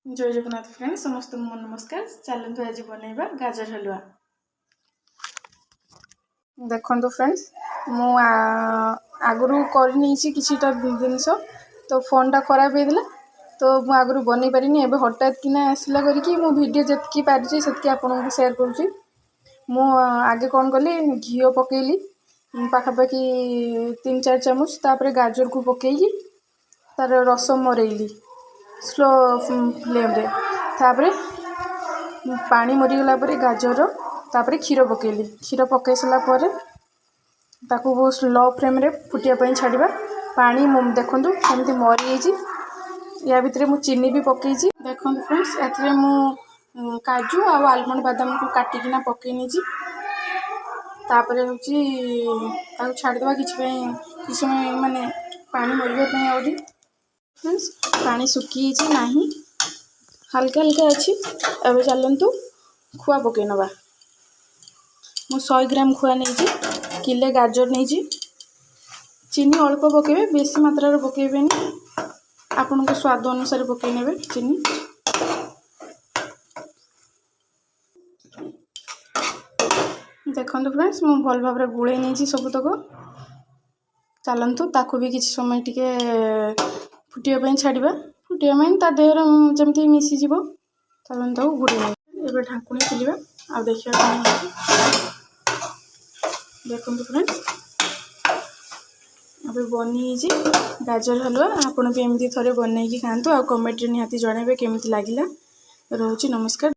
जय जगन्नाथ फ्रेंड समस्त को नमस्कार। चलते आज बनइबा गाजर हलवा। देखो फ्रेंड्स मु आगु करनी किछिटा जिनस तो फोन टा खराब होता तो मु आगु बन पारिनी एबे हठात किना आसला करके मो वीडियो जतकी पारिछि सेतकी आपनको शेयर करूछि। मु आगे कौन कली घी पकेली पाखापाखि 3-4 चामच तापर गाजर को पकेली तार रस मरेली स्लो फ्लेम रे तापर पानी मरीगला गाजर तापर क्षीर पकेली क्षीर पकई सारा पर ताकू बहुत लो फ्लेम रे फुटिया छाड़ा पानी देखूँ केमती मरी या भितर मु चीनी भी पकई देखो फ्रेंड्स एथरे मु काजू आ आलमंड बादाम को काटिकिना पकई तापर हूँ छाड़देवा कि समय माने पानी मरवाई आउरी फ्रेंड्स पानी सुखी ना हल्का हल्का अच्छी एवं चलतु खुआ पकई नवा मु 100 ग्राम खुआ नहीं किले गाजर नहीं चीनी अल्प पकेबे बेसी मात्रा रे पकेबेनी आपन को स्वाद अनुसार पकई नेबे चीनी देखो फ्रेंड्स मु भल भाव गुड़े नहीं सबुतक चलतु ताकू भी किसी समय टिके फुटिया छाड़ा फुटिया ता देहर जमती मिसीज चलते गुड़े नहीं ढाकुणी खोलिया आ देखिए देखो फ्रेंड्स अब बनी गाजर हलवा आपड़ भी एमती थे बनई खातु आ कमेंट निहाती जनइबे केमती लगिला। रोची नमस्कार।